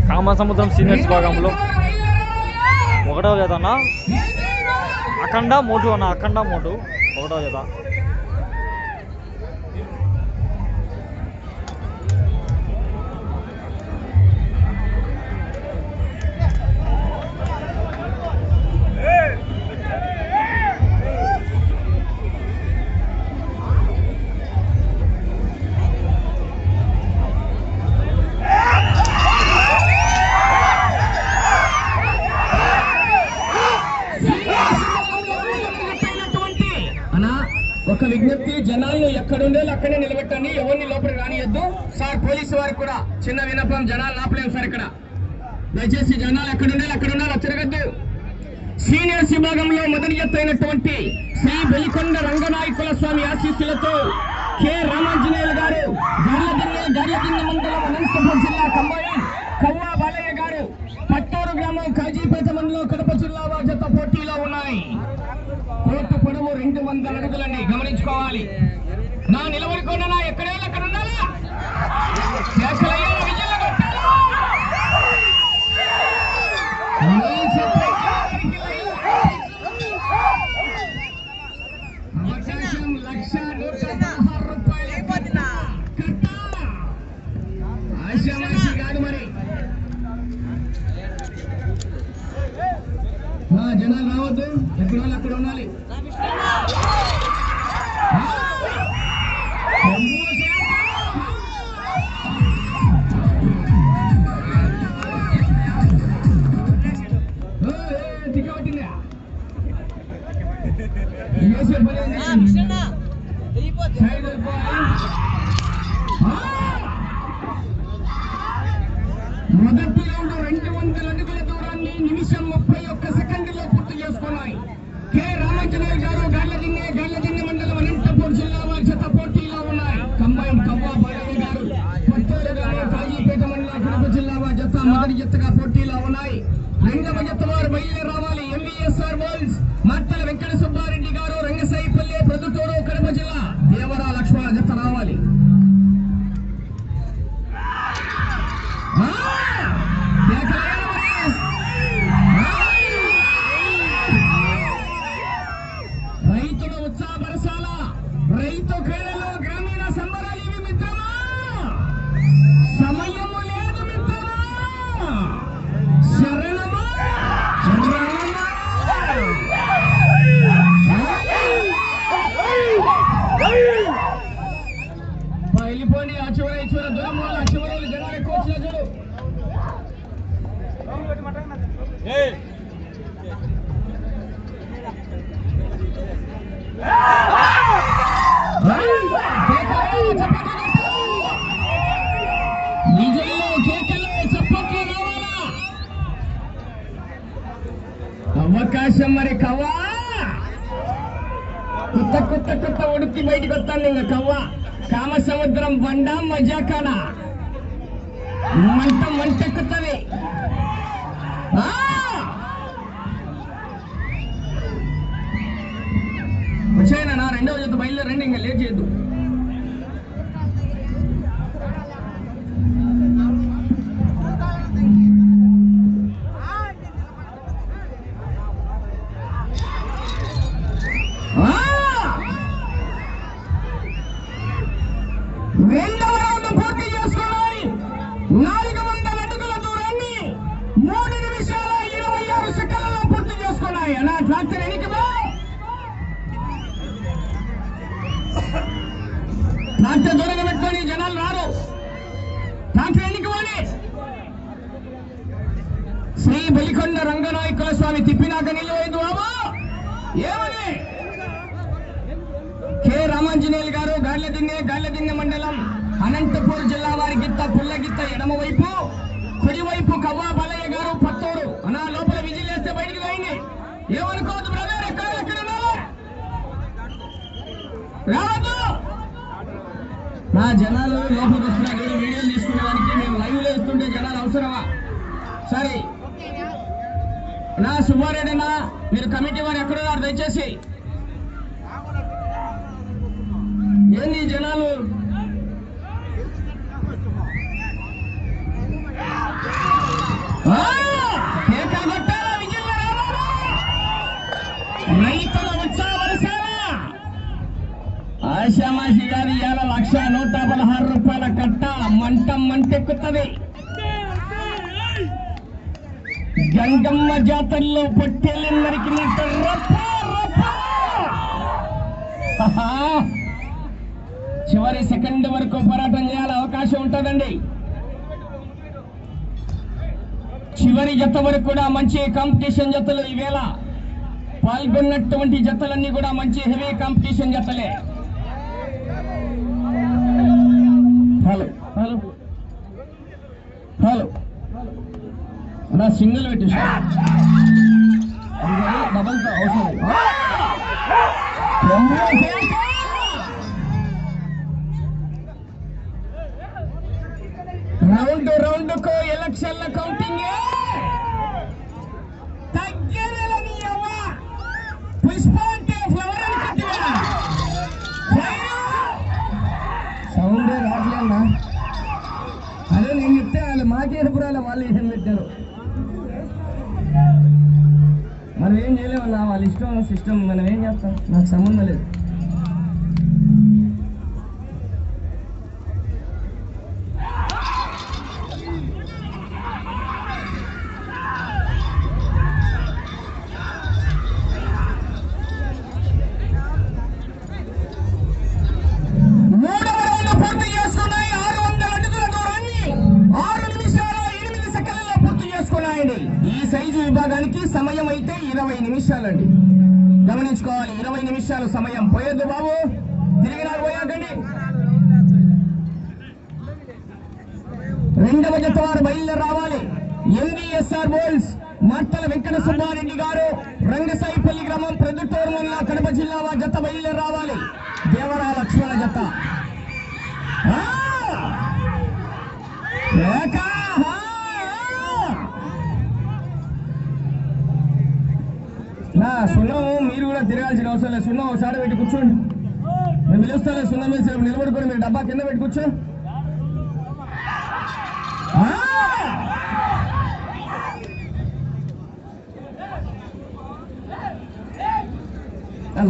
కామసముద్రం seniors భాగంలో 1వ జత అన్న అఖండ మోటు అన్న, అఖండ మోటు 1వ జత. ఒక విజ్ఞప్తి, జనాలను ఎక్కడుండేది అక్కడే నిలబెట్టండి, ఎవరిని లోపలికి రానియద్దు సార్. పోలీసు వారికి కూడా చిన్న విన్నపం, జనాలు ఆపలేము సార్ ఇక్కడ. దయచేసి జనాలు ఎక్కడుండేది అక్కడ ఉండాలి, తిరగద్దు. సీనియర్స్ విభాగంలో మొదటి ఎత్తు అయినటువంటి శ్రీ బెలికొండ రంగనాయకుల స్వామి ఆశీస్సులతో కె రామాంజనేయులు గారు, గార్లదిన్నె మండలం, అనంతపురం జిల్లా కంబాయి కవ్వా బాలయ్య గారు, పట్టూరు గ్రామం, కాజీపేట మండలం, కడప జిల్లా వారి జత పోటీలో ఉన్నాయి. కోర్టు పొడవు 200 అడుగులని గమనించుకోవాలి. నా నిలబడుకున్నా ఎక్కడే అక్కడ ఉండాలా, అవకాశం 1,116 రూపాయలు ఆశామాషి కాదు మరి. జనాలు రావద్దు, ఎక్కడ వాళ్ళు అక్కడ ఉండాలి. మొదటి రౌండ్ 200 అడుగుల దూరాన్ని నిమిషం 31 సెకండ్లో పూర్తి చేసుకున్నాయి. కె రామాంజనేయులు గారు, గార్లదిన్నె మండలం, అనంతపురం జిల్లా వారి జత పోటీలో ఉన్నాయి. కంబైన్ కవ్వా బాలయ్య గారు, పట్టూరు గ్రామం, కాజీపేట మండలం, కడప జిల్లా వారి జత మొదటి జతగా పోటీలో ఉన్నాయి. 2వ జత వారు బయలుదేరి రావాలి. ఎంబీఎస్ఆర్ బౌల్స్ మట్టల వెంకట సుబ్బారెడ్డి గారు, రంగసాయిపల్లి, ప్రొద్దుటూరు, కడప జిల్లా, దేవరా లక్ష్మణ జత రావాలి. రైతుల ఉత్సాహపరచాల, రైతు క్రీడలో గ్రామీణ సంబరాలు ఇవి మిత్రమా, సమయము లేదు మిత్రమా, శరణమా వెళ్ళిపోండి. ఆ చివర ఈ చివర దూరం వల్ల ఆ చివరలు జనాలు ఎక్కువ వచ్చిన చూడు. నిజంలో కేకలు చప్పట్లు రావాలా, అవకాశం మరి. కవ్వా కొత్త ఉడికి బయటకు వస్తాను. ఇంకా కవ్వా కామసముద్రం బండ మజాకాన మంటెక్కుతుంది. వచ్చాయన నా 2వ జత బయలుదేరండి, ఇంకా లేట్ చేయొద్దు. రెండవ రౌండ్ పూర్తి చేసుకున్నాయి. 400 అడుగుల దూరాన్ని 3 నిమిషాల 26 సెకండ్లలో పూర్తి చేసుకున్నాయి. అలా ట్రాక్టర్ ఎన్నికమా, ట్రాక్టర్ దూరంగా పెట్టుకొని జనాలు రారు. ట్రాక్టర్ ఎన్నికి పోనీ. శ్రీ బలికొండ రంగనాయకుల స్వామి తిప్పినాక నిలువైంది బాబు. ఏమని కె రామాంజనేయులు గారు గార్లదిన్నె మండలం అనంతపూర్ జిల్లా వారి గిత్త పుల్లగిత్త ఎడమ వైపు, కుడివైపు కవ్వా బాలయ్య గారు పత్తూరు. అనా లోపల విజిల్ వేస్తే బయటికి పోయింది. ఏమనుకోవద్దు బ్రదర్, ఎక్కడ రావద్దు. నా జనాలు లోపలికి వస్తున్నారు. వీడియోలు తీసుకునేదానికి మేము లైవ్ లో ఇస్తుంటే జనాలు అవసరమా? సరే నా సుబ్బారెడ్డినా, మీరు కమిటీ వారు ఎక్కడున్నారు దయచేసి. ఏంది జనాలు? రైతుల ఉత్సాహ ఆశామాషి గారి 1,116 రూపాయల కట్ట మంటెక్కుతుంది. గంగమ్మ జాతరలో పొట్టేళ్ళని నరికినట్టు చివరి సెకండ్ వరకు పోరాటం చేయాలి, అవకాశం ఉంటుందండి. చివరి జత వరకు కూడా మంచి కాంపిటీషన్ జతలు. ఈవేళ పాల్గొన్నటువంటి జతలన్నీ కూడా మంచి హెవీ కాంపిటీషన్ జతలే. హలో హలో హలో నా సింగిల్ పెట్టి డబల్తో అవసరం. రౌండ్ కు ఎలక్షన్ల కౌంటింగ్ తగ్గేదని పుష్ప అంటే ఫ్లవర్ అని సౌండే రావట్లేదా? అదే నేను చెప్తే వాళ్ళు మాకేపురాల వాళ్ళు ఏం పెట్టారు. మనం ఏం చేయలేమన్నా, వాళ్ళ ఇష్టం సిస్టమ్, మనం ఏం చేస్తాం, నాకు సంబంధం లేదు. ఈ సైజు విభాగానికి సమయం అయితే 20 నిమిషాలండి. గమనించుకోవాలి, 20 నిమిషాలు సమయం. పోయొద్దు బాబు, తిరిగి పోయాకండి. రెండవ జత వారు బయలుదేరి రావాలి. ఎంబీఎస్ఆర్ బోల్స్ మార్తల వెంకట సుబ్బారెడ్డి గారు, రంగసాయిపల్లి గ్రామం, ప్రొద్దుటూరు మండలం, కడప జిల్లా వారి జత బయలుదేరి రావాలి. దేవరా లక్ష్మణ జత సున్నం. మీరు కూడా తిరగాల్సిన అవసరం లేదు. సున్నం ఒకసారి పెట్టి కూర్చోండి. మేము పిలుస్తాను. సున్నం వేసి నిలబడుకొని మీరు డబ్బా కింద పెట్టి కూర్చో.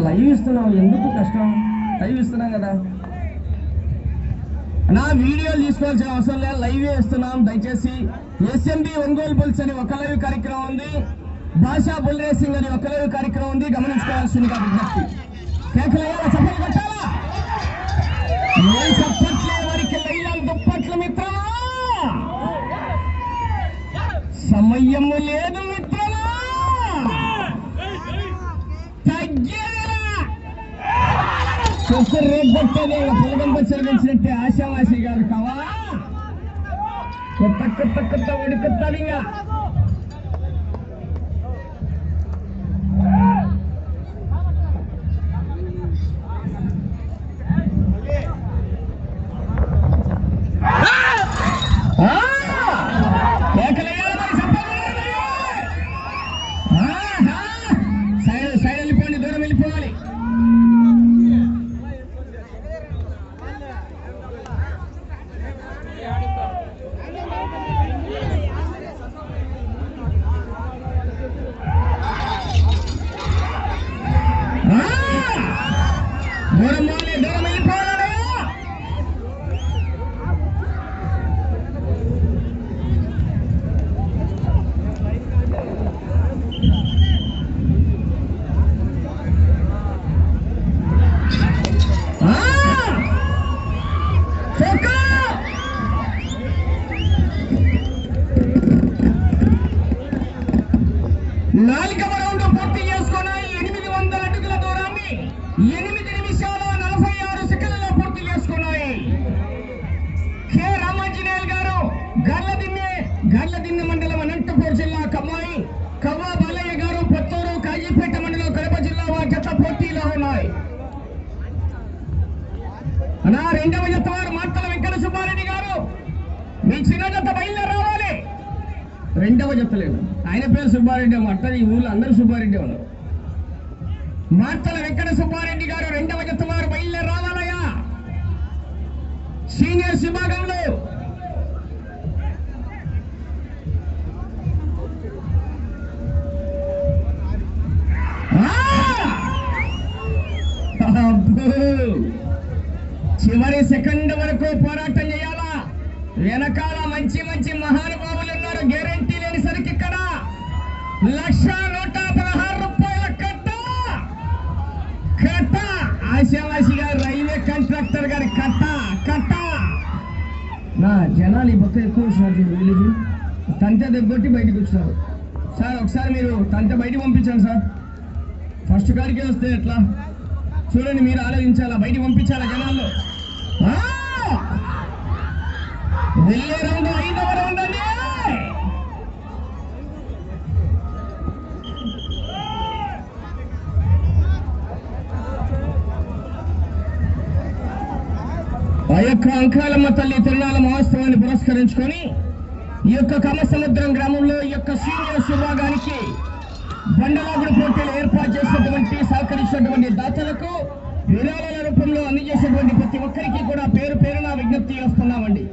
లైవ్ ఇస్తున్నాం, ఎందుకు కష్టం? లైవ్ ఇస్తున్నాం కదా. నా వీడియోలు తీసుకోవాల్సిన అవసరం లేదు, లైవ్ ఇస్తున్నాం. దయచేసి ఎస్ఎంబి ఒంగోలు బుల్స్ అని ఒక లైవ్ కార్యక్రమం ఉంది, భాషా బుల్ రేసింగ్ అని ఒక లైవ్ కార్యక్రమం ఉంది. గమనించుకోవాల్సిందిగా విజ్ఞప్తి. కేకలయ్యాలా, చప్పట్లు కొట్టాలా? ఏం చప్పట్లే వారికి లైలాలు దుప్పట్లు మిత్రమా, సమయము లేదు మిత్రమా, తగ్గేలా చూస్తారు. రేపు పట్టేదే పొలగంప చెల్లించినట్టే ఆశావాసి గారు కావా, కొత్త ఉడుకుతాడు. ఇంకా సైడ్ వెళ్ళిపోండి, దూరం వెళ్ళిపోవాలి. దూరం వెళ్ళిపోవాలి. అనా రెండవ జత వారు మార్తల వెంకట సుబ్బారెడ్డి గారు మీ చిన్న జత బయలుదేరి రావాలి. రెండవ జత లేదు, ఆయన పేరు సుబ్బారెడ్డి అట్ట ఈ ఊళ్ళో అందరూ సుబ్బారెడ్డి ఉన్నారు. మార్తల వెంకట సుబ్బారెడ్డి గారు రెండవ జత వారు బయలుదేరి రావాలయ్యా. సీనియర్స్ విభాగంలో చివరి సెకండ్ వరకు పోరాటం చేయాలా. వెనకాల మంచి మంచి మహానుభావులు ఉన్నారు. గ్యారంటీ లేని సరికి ఇక్కడ 1,116 రూపాయల కట్ట కట్ట ఆశావాసి గారు రైల్వే కాంట్రాక్టర్ గారి కట్ట కట్ట. నా జనాలు ఈ పక్క ఎక్కువ వచ్చినట్టు తంతె దగ్గొట్టి బయటకు వచ్చినారు. సార్ ఒకసారి మీరు తంతె బయటకు పంపించండి సార్. ఫస్ట్ కాడికి వస్తే ఎట్లా చూడండి, మీరు ఆలోచించాలా, బయటికి పంపించాలా జనాల్లో. వెళ్ళే రౌండ్ 5వ రౌండ్ అండి. ఆ యొక్క అంకాలమ్మ తల్లి తిరునాళ్ళ మహోత్సవాన్ని పురస్కరించుకొని ఈ యొక్క కమసముద్రం గ్రామంలో ఈ యొక్క సీనియర్స్ విభాగానికి బండలాగుడు పోటీలు ఏర్పాటు చేసినటువంటి సహకరించినటువంటి దాతలకు విరాళాల రూపంలో అందజేసేటువంటి ప్రతి ఒక్కరికి కూడా పేరు పేరున విజ్ఞప్తి చేస్తున్నామండి.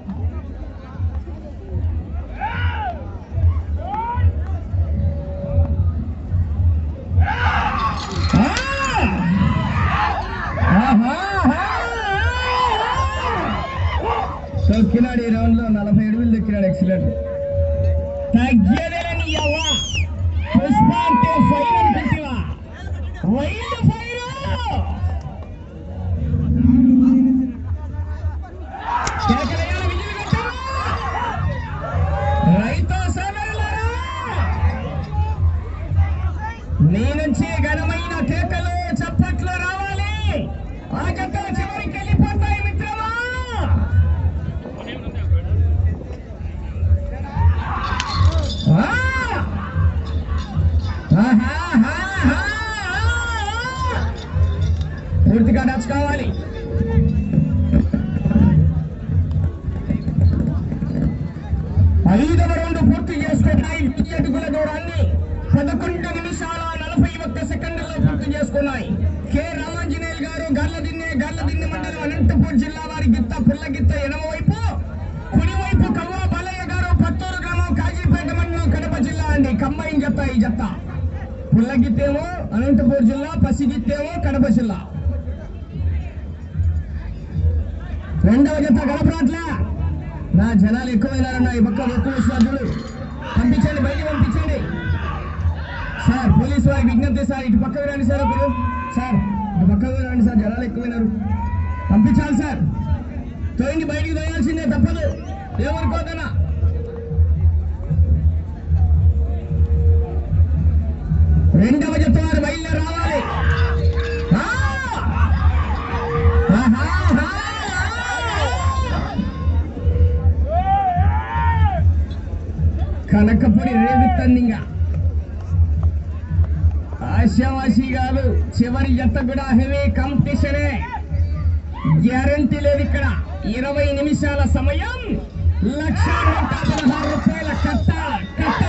తొక్కినాడు ఈ రౌండ్ లో 47 వేలు దొక్కినాడు. ఎక్సలెంట్. తగ్గేదేని అవ్వా పుష్ప అంటే ఫైర్ అనుకుంటున్నా. వైల్డ్ ఫైర్ రైతు సోదరులారా, మీ నుంచి ఘనమైన కేకలు చప్పట్లు రావాలి. ఆ జత చివరికి వెళ్ళిపోతాయి మిత్రమా. పూర్తిగా టచ్ కావాలి. ఐదవ రౌండ్ పూర్తి చేసుకున్నాయి. 10 అడుగుల దూరాన్ని 11 నిమిషాల 41 సెకండ్లలో పూర్తి చేసుకున్నాయి. కె రామాంజనేయులు గారు గార్లదిన్నె మండలం అనంతపూర్ జిల్లా వారి గిత్త పుల్లగిత్త ఎడమ వైపు, కుడివైపు కవ్వా బాలయ్య గారు పత్తూరు గ్రామం కాజీపేట మండలం కడప జిల్లా అండి. కంబైన్ జత ఈ జత. పుల్లగిత్తేమో అనంతపూర్ జిల్లా, పసిగిత్తేమో కడప జిల్లా. రెండవ జత గడపరాట్ల. నా జనాలు ఎక్కువైనారన్న ఈ పక్క ఎక్కువ విశ్వాసులు. పంపించండి, బయటికి పంపించండి సార్. పోలీసు వారికి విజ్ఞప్తి సార్, ఇటు పక్కకు రండి సార్. ఒకరు సార్ ఇటు పక్కకు రండి సార్, జనాలు ఎక్కువైనారు. పంపించాలి సార్. తోయింది బయటికి తోయాల్సిందే, తప్పదు, ఏమనుకోదన్నా. రెండవ జత వారు బయలుదేరి రావాలి. కనకపూడి రేగుతందిగా ఆశావాసి గారు. చివరి జత కూడా హెవీ కాంపిటీషనే, గ్యారంటీ లేదు ఇక్కడ. 20 నిమిషాల సమయం, 1,116 రూపాయల కట్ట కట్ట.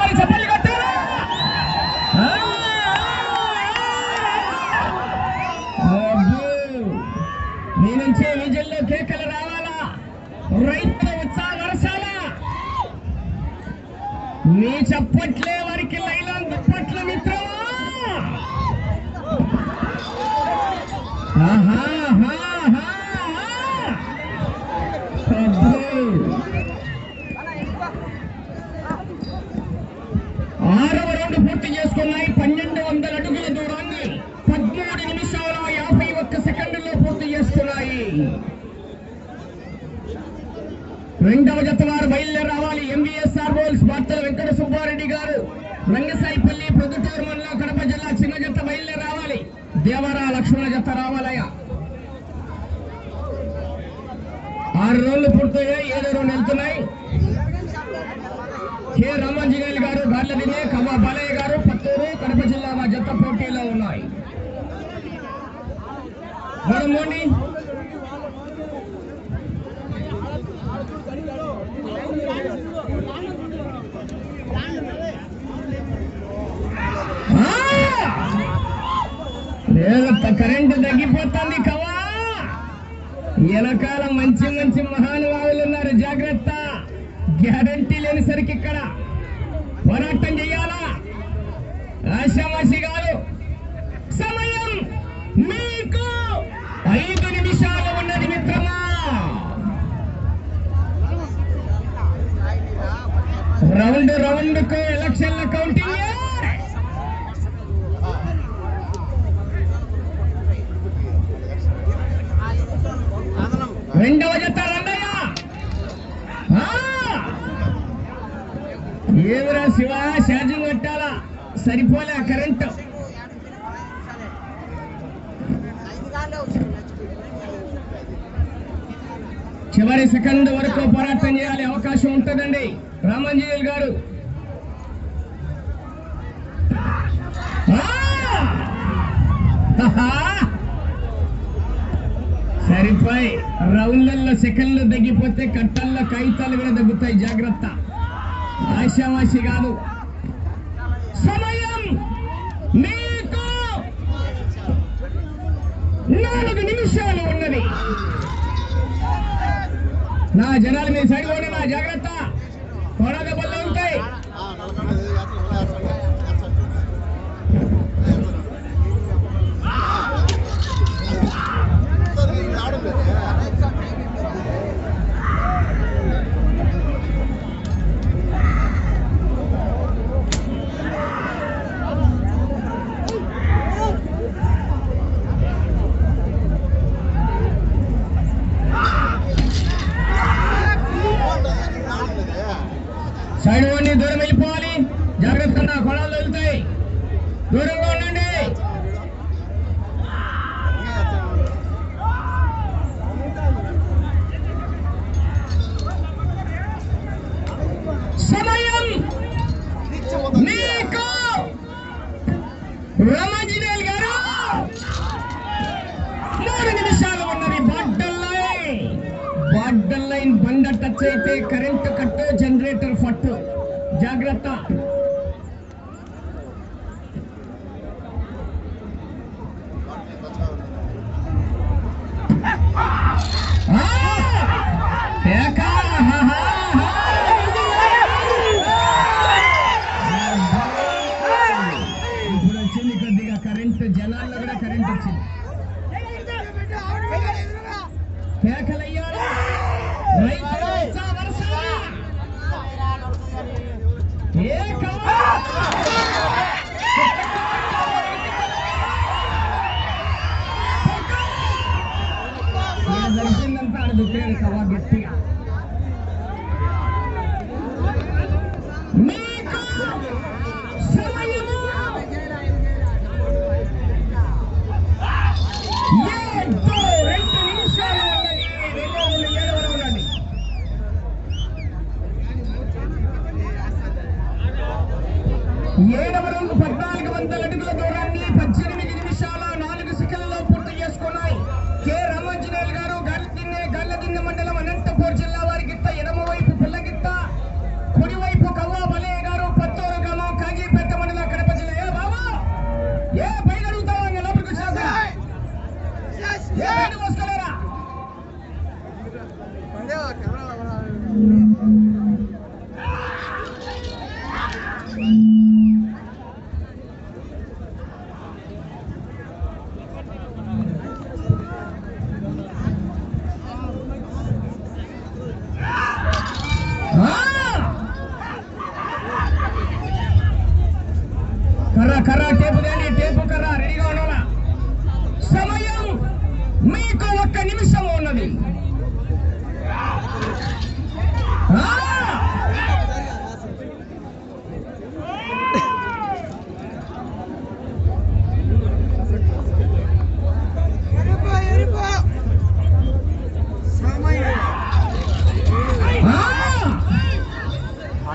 మరి చెప్పండి కొట్టారా. మీ నుంచి విజల్లో కేకలు రావాలా, రైతుల ఉత్సాహ వరసాల. మీ చప్పట్లే వారికి లైలాన్ దుప్పట్లు మిత్రమా. ఆరవ రౌండ్ పూర్తి చేసుకున్నాయి. 1200 అడుగుల దూరాన్ని 13 నిమిషాల 51 సెకండ్లలో పూర్తి చేసుకున్నాయి. రెండవ జత వారు బయలుదేరి రావాలి. ఎంవీఎస్ఆర్ బోల్స్ మార్తల వెంకట సుబ్బారెడ్డి గారు, రంగసాయిపల్లి పొద్దుటూరు మండలం కడప జిల్లా చిన్న జత బయలుదేరి రావాలి. దేవరా లక్ష్మణ జత రావాలయ్యా. 6 రోజులు పూర్తయ్యాయి, 7 రోజులు వెళ్తున్నాయి. కె రామాంజనేయులు గారు గార్లదినే, కవ్వ బాలయ్య గారు పత్తూరు కడప జిల్లా మా జత పోటీలో ఉన్నాయి. మోండి లేదత్త, కరెంటు తగ్గిపోతుంది. కవా వెనకాల మంచి మంచి మహానుభావులు ఉన్నారు, జాగ్రత్త. గ్యారంటీ లేనిసరికి ఇక్కడ పోరాటం చెయ్యాలా, ఆశామాషి కాదు. సమయం మీకు 5 నిమిషాలు ఉన్నది మిత్రమా. రౌండ్ కు ఎలక్షన్ల కౌంటింగ్. రెండవ జత రండయ్య. ఏమిరా శివ, ఛార్జింగ్ పెట్టాలా, సరిపోలే కరెంటు. చివరి సెకండ్ వరకు పోరాటం చేయాలి, అవకాశం ఉంటుందండి. రామాంజనేయులు గారు సరిపోయి. రౌండ్లలో సెకండ్లు తగ్గిపోతే కట్టల్లో కాగితాలు కూడా తగ్గుతాయి, జాగ్రత్త. ఆశావాసి కాదు. సమయం మీకు 4 నిమిషాలు ఉన్నది. నా జనాలు మీ సైడ్ కూడా నా జాగ్రత్త, కొడ దెబ్బలు ఉంటాయి. సైడ్ వాడిని దూరం వెళ్ళిపోవాలి, జాగ్రత్త. నా కొడాలు వెళ్తాయి, దూరంగా ఉండండి. సమయం మీకు రామాంజనేయులు గారు 3 నిమిషాలు ఉన్నది. బార్డర్ లైన్ బండ టచ్ అయితే కరెంటు కట్టు, జనరేటర్ ఫట్టు, జాగ్రత్త. ఇప్పుడు వచ్చింది కొద్దిగా కరెంటు, జనాల్లో కూడా కరెంట్ వచ్చింది. కేకలయ్యారా జరిగిందంతా అడుగుతాడు కవా గట్టిగా. మీకు సమయము 2 నిమిషాలు ఉన్నది. 2 ఉండండి. 7వ రౌండ్ 1400 అడుగుల దూరాన్ని 18 నిమిషాల 4 సెకండ్లలో పూర్తి చేసుకున్నాయి. కె రామాంజనేయులు గారు గల్లదిన్నె మండలం అనంతపూర్ జిల్లా వారి గిత్త, ఎడమ వైపు పుల్లగిత్త, కుడివైపు కవ్వ బాలయ్య గారు పత్తూరు గ్రామం, కాజీపేట మండలం, కడప జిల్లా. ఏ బాబా, ఏ పైన అడుగుతావా, లోపలికి వచ్చాక ఏ పైన వస్తున్నారా? కర్ర టేపు దేండి, టేపు కర్ర రెడీగా ఉండాలా. సమయం మీకు 1 నిమిషం ఉన్నది.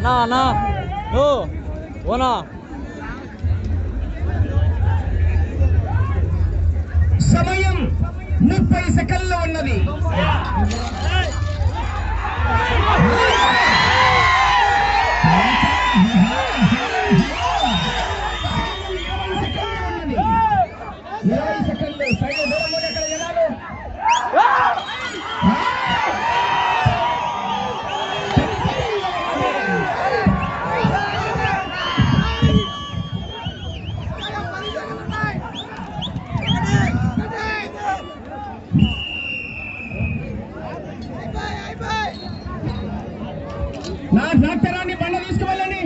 అన్నా అన్నా ఓ ఓనా సమయం 30 సెకండ్లు ఉన్నది. నా ట్రాక్టరాన్ని బండ తీసుకువెళ్ళండి.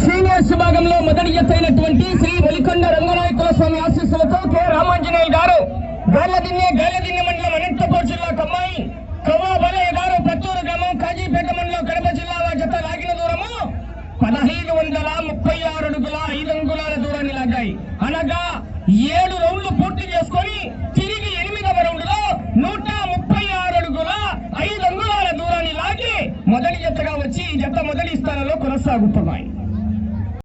సీనియర్స్ విభాగంలో మొదటి ఎత్తైనటువంటి శ్రీ వలికొండ రంగనాయకుల స్వామి ఆశీస్సులతో కె రామాంజనేయులు గారు గాలదిన్నె మండలం అనంతపూర్ జిల్లా కమ్మాయి కవ్వా బాలయ్య గారు పత్తూరు గ్రామం కాజీపేట మండలం కడప జిల్లా జత లాగిన దూరము 1536 అడుగుల 5 అంగుళాల దూరాన్ని లాగాయి. అనగా 7 రౌండ్లు పూర్తి చేసుకొని తిరిగి 8వ రౌండ్ లో 136 అడుగుల 5 అంగుళాల దూరాన్ని లాగి మొదటి జతగా వచ్చి ఈ జత మొదటి స్థానంలో కొనసాగుతున్నాయి.